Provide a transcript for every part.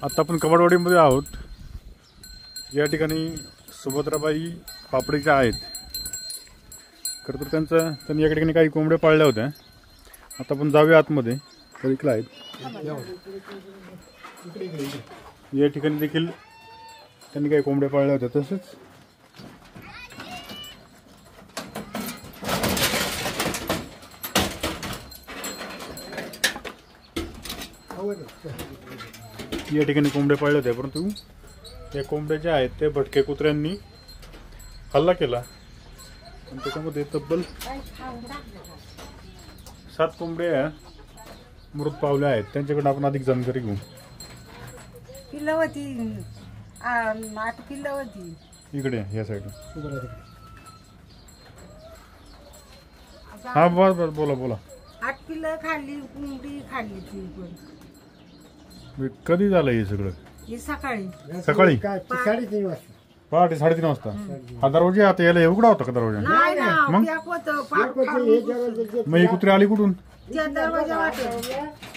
आता आपण कबाडवाडीमध्ये आहोत। या ठिकाणी सुभद्राबाई पापडीच्या आहेत। खरं तर त्यांनी या ठिकाणी काही कोंबड्या पाळल्या होत्या। आता आपण जाऊया आतमध्ये, तर इकडे आहेत। या ठिकाणी देखील त्यांनी काही कोंबड्या पाळल्या होत्या। तसेच या ठिकाणी कोंबड्या पाळल्या होत्या, परंतु त्या कोंबड्या ज्या आहेत ते भटके कुत्र्यांनी हल्ला केला आणि त्याच्यामध्ये तब्बल 7 कोंबड्या मृत पावल्या आहेत। त्यांच्याकडे आपण अधिक जानकारी घेऊ। किल्लवती 8 किल्लवती इकडे या साईडला। हा बस बोला बोला। 8 किल्ल खाल्ली, कोंबडी खाल्ली ती पण। कधी झालं हे सगळं? हे सकाळी सकाळी 3:30 वाजता, पहाटे 3:30 वाजता। हा दरवाजा आता याला उघडा होता का दरवाजा? नाही ना, मग? पॅक होतं, पाक फाडून मग ही कुत्री आली कुठून? त्या दरवाजा वाटत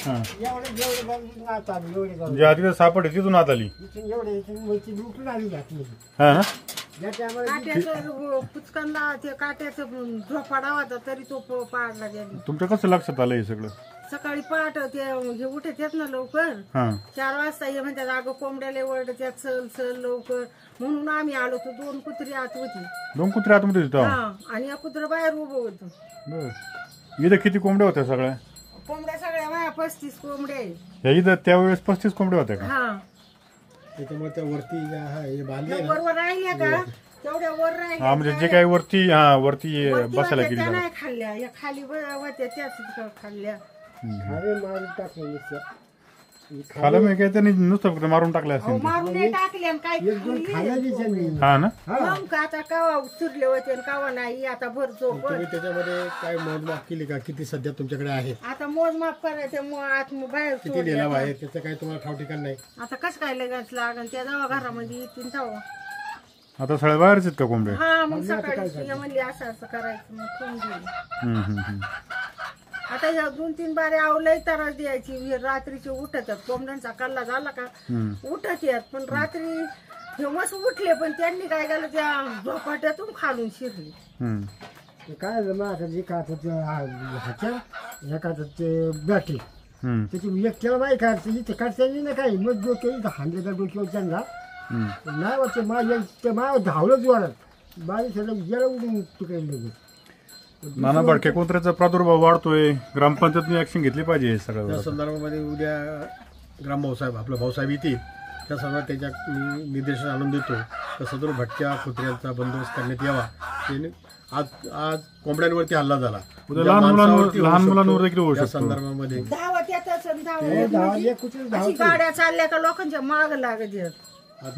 हा एवढे जे आधी सापडे तिथून आत आली। लुटून आली घातली हा ना, काट्याचं पुचकांना ते काट्याचं झोपाडा होता तरी तो पाडला गेला। तुमच्या कसं लक्षात आलं हे सगळं? सकाळी पहाट ते हे उठत येत ना लवकर, हा 4 वाजता हे म्हणतात अगं कोंबड्याला ओरडत्यात, चल चल लवकर, म्हणून आम्ही आलो। तो 2 कुत्री आत होती। 2 कुत्रे आतमध्ये होते? हा, आणि एक कुत्र बाहेर उभं होतं। बर, इथं किती कोंबड्या होत्या सगळ्या? कोंबड्या सगळ्या माझ्या 35 कोंबड्या आहे। ह्या इथं त्यावेळेस 35 कोंबड्या होत्या का? हा, त्याच्यामुळे त्या वरती हे बांधले ना, बरोबर राहिल्या का तेवढ्या वर राहिल्या। हा म्हणजे जे काही वरती वरती बसायला त्या गेली नाही खाल्ल्या, या खाली होत्या त्याच खाल्ल्या। अरे मारून टाकले खाला मी काय त्यांनी नुसतं फक्त मारून टाकले अहो, असेल। मारून नाही टाकले आणि काय एक दोन खाल्ली त्यांनी। हा ना, मग का आता कावा उतरले होते आणि कावा नाही, आता भर झोप। तुम्ही त्याच्यामध्ये काय मोजमाप केली का? किती सध्या तुमच्याकडे आहेत? आता मोजमाप करायचं, आत बाहेर किती सोडले लिलाव आता। आहे त्याचं काही तुम्हाला ठाव ठिकाण नाही? आता कसं काय लगेच लागन, त्या जावा घरामध्ये येतील तेव्हा। आता सगळ्या बाहेरच आहेत का कोंबड्या? हा, मग सकाळी म्हणली असं असं करायचं, मग ठेवून दिली। आता ह्या 2-3 बारे आवलंय त्रास द्यायची। रात्रीचे उठत कोंबड्यांचा कल्ला झाला का उठत येत, पण रात्री हे मस्त उठले, पण त्यांनी काय केलं त्या झोपाट्यातून खालून शिरले। काय झालं मग आता जे का ह्याच्या एखादं ते बॅटरी त्याची एक केला नाही काढते, इथे काढता ना काही मग डोक्या इथं हांड्याचा डोक्यावर त्यांना नाही वाटते माझ्या धावलं जोरात बारीक सगळं गेलं उडून तिकडे लगेच। नाना भटके कुत्र्याचा प्रादुर्भाव वाढतोय, ग्रामपंचायतने ऍक्शन घेतली पाहिजे हे सगळं। त्या संदर्भामध्ये उद्या ग्रामभाऊसाहेब आपला भाऊसाहेब येतील, त्या सर्वात त्याच्या निर्देशन आणून देतो तर सदर भटक्या कुत्र्यांचा बंदोबस्त करण्यात यावा। त्याने आज कोंबड्यांवरती हल्ला झाला, लहान मुलांवर देखील होऊ त्या शकतो। संदर्भामध्ये धावत येतच अशी गाड्या चालल्या का लोकांच्या माग लागत येत,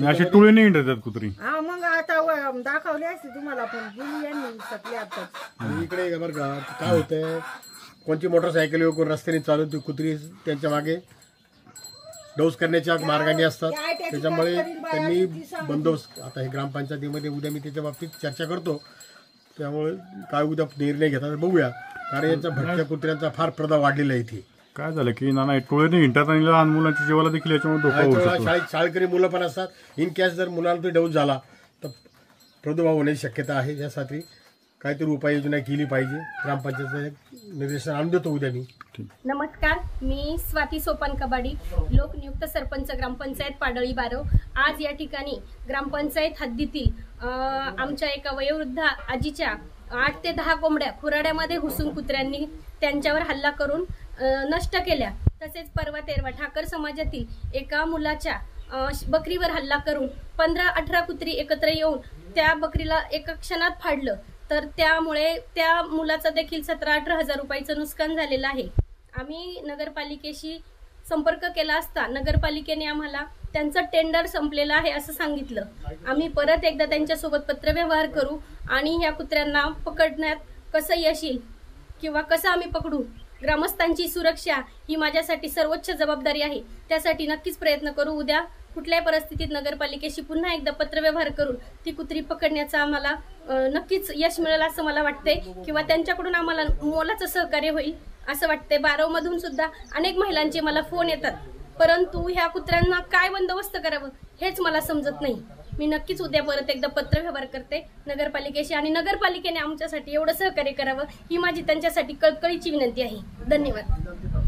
अशी टोळीने हिंडतात कुत्री। हा, मग आता दाखवली असते तुम्हाला, पण गेली यांनी सगळी आता। आणि इकडे बरं का काय होतंय, कोणती मोटरसायकल कोण रस्त्याने चालवते कुत्री त्यांच्या मागे डोस करण्याच्या मार्गाने असतात। त्याच्यामुळे त्यांनी बंदोबस्त, आता हे ग्रामपंचायतीमध्ये उद्या मी त्याच्या बाबतीत चर्चा करतो, त्यामुळे काय उद्या निर्णय घेतात बघूया। कारण यांचा भटक्या कुत्र्यांचा फार प्रभाव वाढलेला आहे इथे। काय झालं की नाना टोळीने हिंडतात आणि लहान मुलांच्या जीवाला देखील याच्यामुळे धोका होऊ शकतो। शाळकरी मुलं पण असतात, इन केस जर मुलांना तो डोस झाला तर प्रादुर्भाव होण्याची शक्यता आहे। यासाठी काहीतरी उपाययोजना केली पाहिजे। ग्रामपंचायत निर्देशन आणून देतो उद्या मी। नमस्कार, मी स्वाती सोपान कबाडी, लोकनियुक्त सरपंच ग्रामपंचायत पाडळी बारव। आज या ठिकाणी ग्रामपंचायत हद्दीतील आमच्या एका वयोवृद्ध आजीच्या 8 ते 10 कोंबड्या खुराड्यामध्ये घुसून कुत्र्यांनी त्यांच्यावर हल्ला करून नष्ट केल्या। तसेच परवा तेरवा ठाकर समाजातील एका मुलाच्या बकरीवर हल्ला करून 15-18 कुत्री एकत्र येऊन त्या बकरीला एका क्षणात फाडलं, तर त्यामुळे त्या मुलाचं देखील 17-18 हजार रुपयाचं नुकसान झालेलं आहे। आम्ही नगरपालिकेशी संपर्क केला असता नगरपालिकेने आम्हाला त्यांचं टेंडर संपलेलं आहे असं सांगितलं। आम्ही परत एकदा त्यांच्यासोबत पत्रव्यवहार करू आणि ह्या कुत्र्यांना पकडण्यात कसं यश येईल किंवा कसं आम्ही पकडू, ग्रामस्थांची सुरक्षा ही माझ्यासाठी सर्वोच्च जबाबदारी आहे। त्यासाठी नक्कीच प्रयत्न करू। उद्या कुठल्याही परिस्थितीत नगरपालिकेशी पुन्हा एकदा पत्रव्यवहार करून ती कुत्री पकडण्याचा आम्हाला नक्कीच यश मिळेल असं मला वाटते, किंवा त्यांच्याकडून आम्हाला मोलाचं सहकार्य होईल असं वाटते। बारवमधून सुद्धा अनेक महिलांचे मला फोन येतात परंतु ह्या कुत्र्यांना काय बंदोबस्त करावं हेच मला समजत नाही. मी नक्कीच उद्या परत एकदा पत्रव्यवहार करते नगरपालिकेशी आणि नगरपालिकेने आमच्यासाठी एवढं सहकार्य करावं ही माझी त्यांच्यासाठी कळकळीची विनंती आहे. धन्यवाद.